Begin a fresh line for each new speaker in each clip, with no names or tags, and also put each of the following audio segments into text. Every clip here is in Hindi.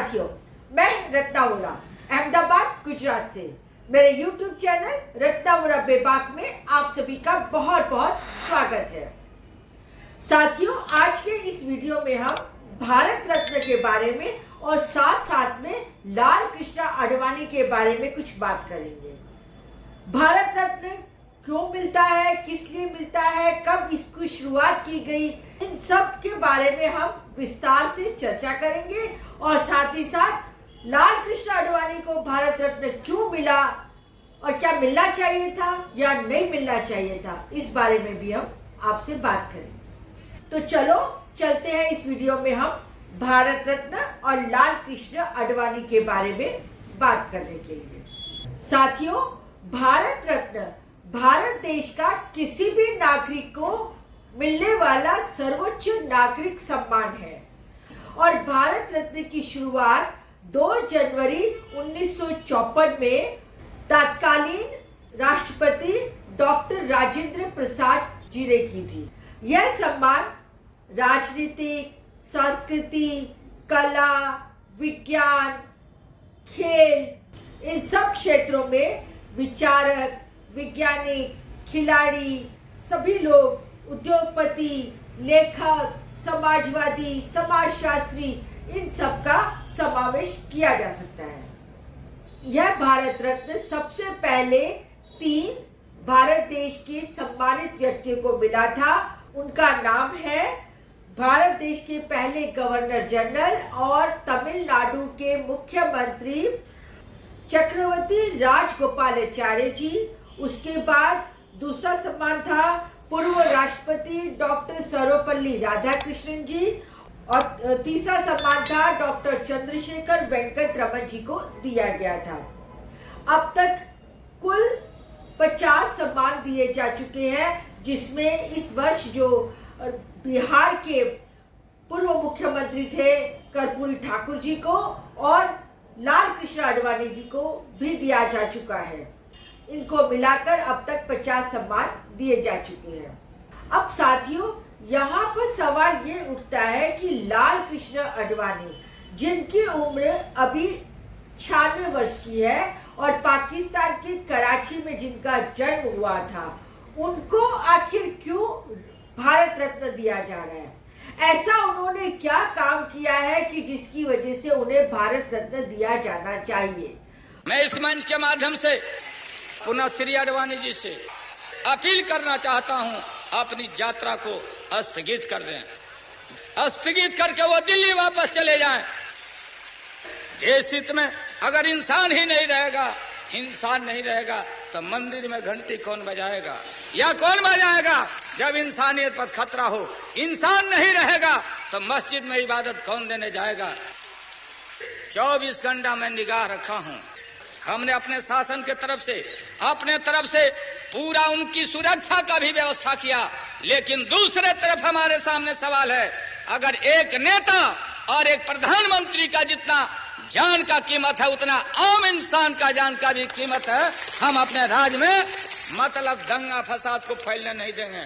साथियों, मैं रत्ना वोरा अहमदाबाद गुजरात से मेरे YouTube चैनल रत्ना वोरा बेबाक में आप सभी का बहुत बहुत स्वागत है। साथियों, आज के इस वीडियो में हम भारत रत्न के बारे में और साथ साथ में लाल कृष्ण आडवाणी के बारे में कुछ बात करेंगे। भारत रत्न क्यों मिलता है, किस लिए मिलता है, कब इसकी शुरुआत की गई, इन सब के बारे में हम विस्तार से चर्चा करेंगे और साथ ही साथ लाल कृष्ण आडवाणी को भारत रत्न क्यों मिला और क्या मिलना चाहिए था या नहीं मिलना चाहिए था, इस बारे में भी हम आपसे बात करेंगे। तो चलो चलते हैं इस वीडियो में हम भारत रत्न और लाल कृष्ण आडवाणी के बारे में बात करने के लिए। साथियों, भारत रत्न भारत देश का किसी भी नागरिक को मिलने वाला सर्वोच्च नागरिक सम्मान है और भारत रत्न की शुरुआत 2 जनवरी 1954 में तत्कालीन राष्ट्रपति डॉक्टर राजेंद्र प्रसाद जी ने की थी। यह सम्मान राजनीतिक, संस्कृति, कला, विज्ञान, खेल इन सब क्षेत्रों में विचारक, वैज्ञानिक, खिलाड़ी, सभी लोग, उद्योगपति, लेखक, समाजवादी, समाजशास्त्री, इन सब का समावेश किया जा सकता है। यह भारत रत्न सबसे पहले 3 भारत देश के सम्मानित व्यक्तियों को मिला था। उनका नाम है भारत देश के पहले गवर्नर जनरल और तमिलनाडु के मुख्यमंत्री चक्रवर्ती राजगोपालाचारी जी। उसके बाद दूसरा सम्मान था पूर्व राष्ट्रपति डॉक्टर सर्वपल्ली राधाकृष्णन जी और तीसरा सम्मान था डॉक्टर चंद्रशेखर वेंकट रमन जी को दिया गया था। अब तक कुल 50 सम्मान दिए जा चुके हैं, जिसमें इस वर्ष जो बिहार के पूर्व मुख्यमंत्री थे कर्पूरी ठाकुर जी को और लाल कृष्ण आडवाणी जी को भी दिया जा चुका है। इनको मिलाकर अब तक 50 सम्मान दिए जा चुके हैं। अब साथियों, यहाँ पर सवाल ये उठता है कि लाल कृष्ण आडवाणी, जिनकी उम्र अभी 96 वर्ष की है और पाकिस्तान के कराची में जिनका जन्म हुआ था, उनको आखिर क्यों भारत रत्न दिया जा रहा है? ऐसा उन्होंने क्या काम किया है कि जिसकी वजह से उन्हें भारत रत्न दिया जाना चाहिए?
मैं इस मंच के माध्यम से पुनः श्री आडवाणी जी से अपील करना चाहता हूं, अपनी यात्रा को स्थगित कर दें। स्थगित करके वो दिल्ली वापस चले जाएं। देश हित में अगर इंसान ही नहीं रहेगा, इंसान नहीं रहेगा, तो मंदिर में घंटी कौन बजाएगा या कौन बजाएगा? जब इंसानियत पर खतरा हो, इंसान नहीं रहेगा तो मस्जिद में इबादत कौन देने जाएगा? 24 घंटा में निगाह रखा हूं। हमने अपने शासन के अपने तरफ से पूरा उनकी सुरक्षा का भी व्यवस्था किया, लेकिन दूसरे तरफ हमारे सामने सवाल है, अगर एक नेता और एक प्रधानमंत्री का जितना जान का कीमत है, उतना आम इंसान का जान का भी कीमत है। हम अपने राज्य में मतलब दंगा फसाद को फैलने नहीं देंगे।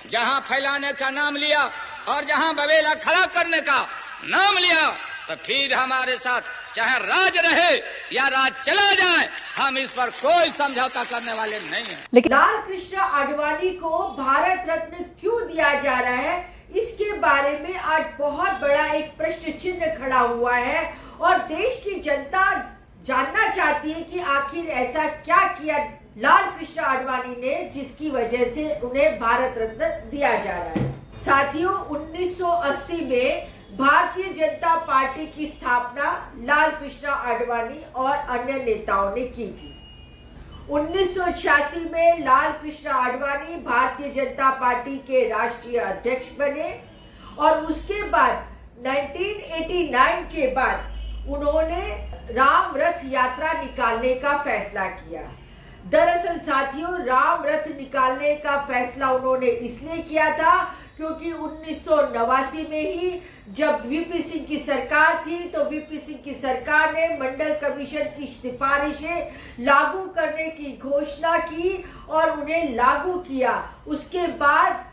जहां फैलाने का नाम लिया और जहां बवेला खड़ा करने का नाम लिया, तो फिर हमारे साथ चाहे राज रहे या राज चला जाए, हम इस पर कोई समझौता करने वाले नहीं हैं।
लेकिन लाल कृष्ण आडवाणी को भारत रत्न क्यों दिया जा रहा है, इसके बारे में आज बहुत बड़ा एक प्रश्न चिन्ह खड़ा हुआ है और देश की जनता जानना चाहती है कि आखिर ऐसा क्या किया लाल कृष्ण आडवाणी ने जिसकी वजह से उन्हें भारत रत्न दिया जा रहा है। साथियों, 1980 में भारतीय जनता पार्टी की स्थापना लाल कृष्ण आडवाणी और अन्य नेताओं ने की थी। 1986 में लाल कृष्ण आडवाणी भारतीय जनता पार्टी के राष्ट्रीय अध्यक्ष बने और उसके बाद 1989 के बाद उन्होंने राम रथ यात्रा निकालने का फैसला किया। दरअसल साथियों, राम रथ निकालने का फैसला उन्होंने इसलिए किया था क्योंकि 1989 में ही जब वीपी सिंह की सरकार थी, तो वीपी सिंह की सरकार ने मंडल कमीशन की सिफारिशें लागू करने की घोषणा की और उन्हें लागू किया। उसके बाद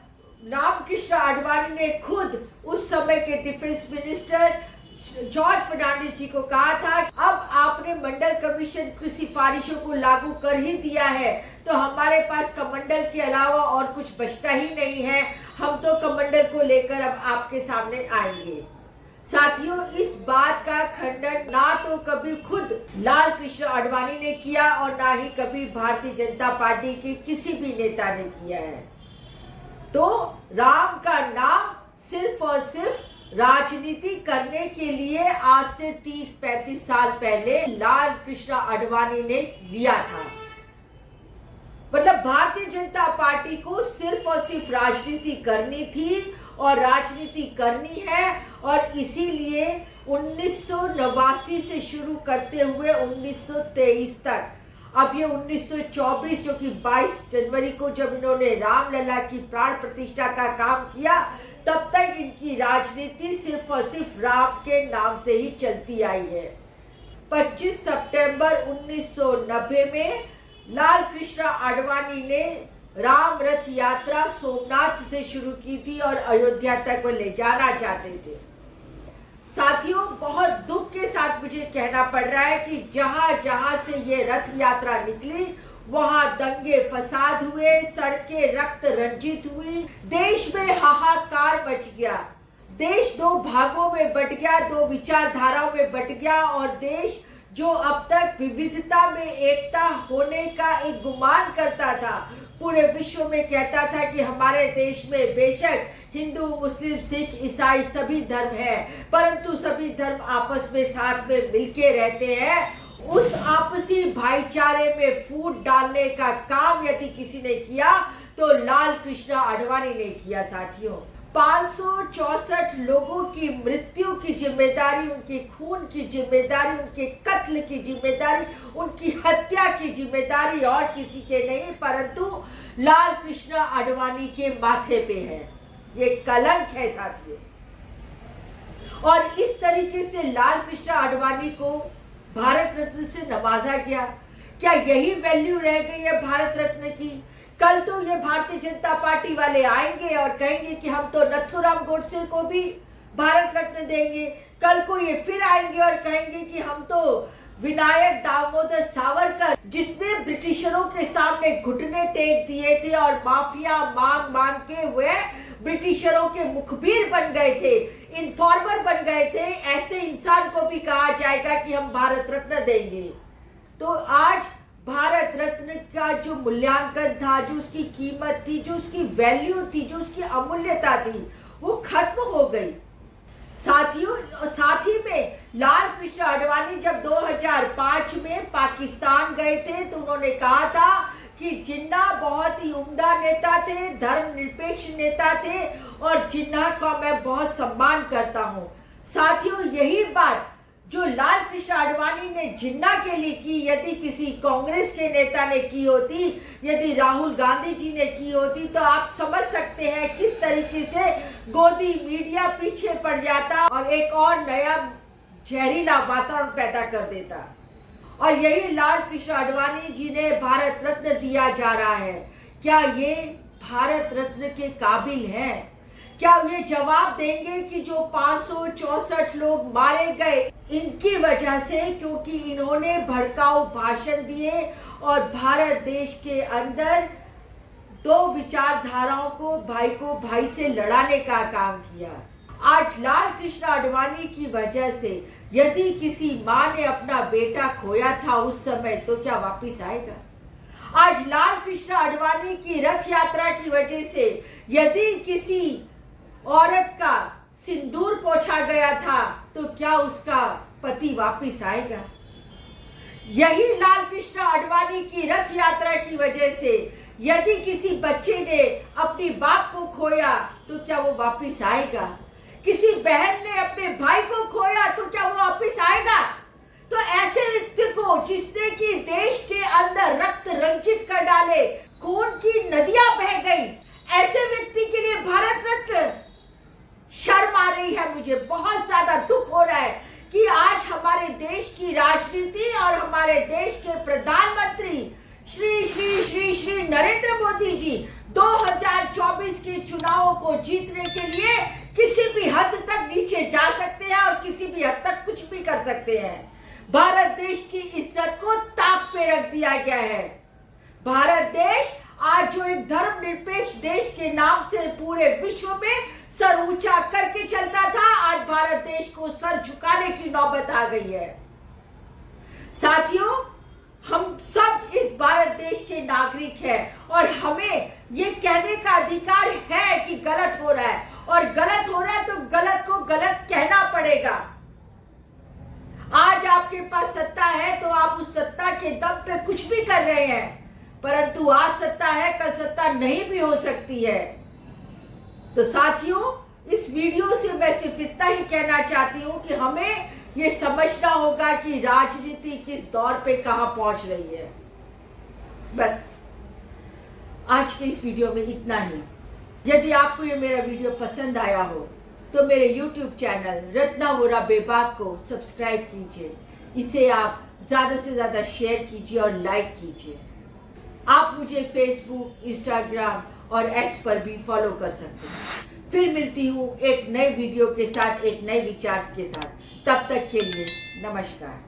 रामकृष्ण आडवाणी ने खुद उस समय के डिफेंस मिनिस्टर जॉर्ज फर्नांडिस जी को कहा था, अब आपने मंडल कमीशन की सिफारिशों को लागू कर ही दिया है तो हमारे पास कमंडल के अलावा और कुछ बचता ही नहीं है, हम तो कमंडल को लेकर अब आपके सामने आएंगे। साथियों, इस बात का खंडन ना तो कभी खुद लाल कृष्ण आडवाणी ने किया और ना ही कभी भारतीय जनता पार्टी के किसी भी नेता ने किया है। तो राम का नाम सिर्फ और सिर्फ राजनीति करने के लिए आज से 30-35 साल पहले लाल कृष्ण आडवाणी ने लिया था। मतलब भारतीय जनता पार्टी को सिर्फ और सिर्फ राजनीति करनी थी और राजनीति करनी है, और इसीलिए 1989 से शुरू करते हुए 1923 तक, अब ये 1924 जो कि 22 जनवरी को जब इन्होंने रामलला की प्राण प्रतिष्ठा का काम किया, तब तक इनकी राजनीति सिर्फ और सिर्फ राम के नाम से ही चलती आई है। 25 सितंबर 1990 में लाल कृष्ण आडवाणी ने राम रथ यात्रा सोमनाथ से शुरू की थी और अयोध्या तक वो ले जाना चाहते थे। साथियों, बहुत दुख के साथ मुझे कहना पड़ रहा है कि जहां जहां से ये रथ यात्रा निकली वहां दंगे फसाद हुए, सड़कें रक्त रंजित हुई, देश में हाहाकार मच गया, देश दो भागों में बट गया, दो विचारधाराओं में बट गया, और देश जो अब तक विविधता में एकता होने का एक गुमान करता था, पूरे विश्व में कहता था कि हमारे देश में बेशक हिंदू, मुस्लिम, सिख, ईसाई सभी धर्म है, परंतु सभी धर्म आपस में साथ में मिलके रहते हैं। उस आपसी भाईचारे में फूट डालने का काम यदि किसी ने किया तो लाल कृष्ण आडवाणी ने किया। साथियों, 564 लोगों की मृत्यु की जिम्मेदारी, उनके खून की जिम्मेदारी, उनके कत्ल की जिम्मेदारी, उनकी हत्या की जिम्मेदारी और किसी के नहीं परंतु लाल कृष्ण आडवाणी के माथे पे है। ये कलंक है साथियों। और इस तरीके से लाल कृष्ण आडवाणी को भारत रत्न से नवाजा गया। क्या यही वैल्यू रह गई है भारत रत्न की? कल तो ये भारतीय जनता पार्टी वाले आएंगे और कहेंगे कि हम तो नथुराम गोडसे को भी भारत रत्न देंगे। कल को ये फिर आएंगे और कहेंगे कि हम तो विनायक दामोदर सावरकर, जिसने ब्रिटिशरों के सामने घुटने टेक दिए थे और माफिया मांग मांग के हुए ब्रिटिशरों के मुखबिर बन गए थे, इन्फॉर्मर बन गए थे, ऐसे इंसान को भी कहा जाएगा कि हम भारत रत्न देंगे। तो आज भारत रत्न का जो मूल्यांकन था, जो उसकी कीमत थी, जो उसकी वैल्यू थी, जो उसकी अमूल्यता थी, वो खत्म हो गई। साथियों, साथ ही में लाल कृष्ण आडवाणी जब 2005 में पाकिस्तान गए थे तो उन्होंने कहा था कि जिन्ना बहुत ही उम्दा नेता थे, धर्मनिरपेक्ष नेता थे और जिन्ना का मैं बहुत सम्मान करता हूं। साथियों, यही बात जो लाल कृष्ण आडवाणी ने जिन्ना के लिए की, यदि किसी कांग्रेस के नेता ने की होती, यदि राहुल गांधी जी ने की होती, तो आप समझ सकते हैं किस तरीके से गोदी मीडिया पीछे पड़ जाता और एक और नया जहरीला वातावरण पैदा कर देता। और यही लाल कृष्ण आडवाणी जी ने भारत रत्न दिया जा रहा है। क्या ये भारत रत्न के काबिल है? क्या ये जवाब देंगे कि जो 564 लोग मारे गए इनकी वजह से, क्योंकि इन्होंने भड़काऊ भाषण दिए और भारत देश के अंदर दो विचारधाराओं को भाई से लड़ाने का काम किया। आज लाल कृष्ण आडवाणी की वजह से यदि किसी माँ ने अपना बेटा खोया था उस समय, तो क्या वापिस आएगा? आज लाल कृष्ण आडवाणी की रथ यात्रा की वजह से यदि किसी औरत का सिंदूर पोंछा गया था, तो क्या उसका पति वापिस आएगा? यही लाल कृष्ण आडवाणी की रथ यात्रा की वजह से यदि किसी बच्चे ने अपनी बाप को खोया, तो क्या वो वापिस आएगा? किसी बहन ने अपने भाई को खोया, तो क्या वो वापिस आएगा? तो ऐसे व्यक्ति को, जिसने कि देश के अंदर रक्त रंजित कर डाले, खून की नदियां बह गई, ऐसे व्यक्ति के लिए भारत रत्न? शर्म आ रही है। मुझे बहुत ज्यादा दुख हो रहा है कि आज हमारे देश की राजनीति और हमारे देश के प्रधानमंत्री श्री श्री श्री श्री नरेंद्र मोदी जी 2024 के चुनावों को जीतने के लिए किसी भी हद तक नीचे जा सकते हैं और किसी भी हद तक कुछ भी कर सकते हैं। भारत देश की इज्जत को ताक पे रख दिया गया है। भारत देश आज जो एक धर्मनिरपेक्ष देश के नाम से पूरे विश्व में सर ऊंचा करके चलता था, आज भारत देश को सर झुकाने की नौबत आ गई है। साथियों, हम सब इस भारत देश के नागरिक हैं और हमें ये कहने का अधिकार है कि गलत हो रहा है, और गलत हो रहा है तो गलत को गलत कहना पड़ेगा। आज आपके पास सत्ता है तो आप उस सत्ता के दम पे कुछ भी कर रहे हैं, परंतु आज सत्ता है, कल सत्ता नहीं भी हो सकती है। तो साथियों, इस वीडियो से मैं सिर्फ इतना ही कहना चाहती हूं कि हमें ये समझना होगा कि राजनीति किस दौर पे कहां पहुंच रही है। बस आज के इस वीडियो में इतना ही। यदि आपको ये मेरा वीडियो पसंद आया हो तो मेरे YouTube चैनल रत्ना वोरा बेबाक को सब्सक्राइब कीजिए। इसे आप ज्यादा से ज्यादा शेयर कीजिए और लाइक कीजिए। आप मुझे फेसबुक, इंस्टाग्राम और एक्स पर भी फॉलो कर सकते हैं। फिर मिलती हूँ एक नए वीडियो के साथ, एक नए विचार के साथ। तब तक के लिए नमस्कार।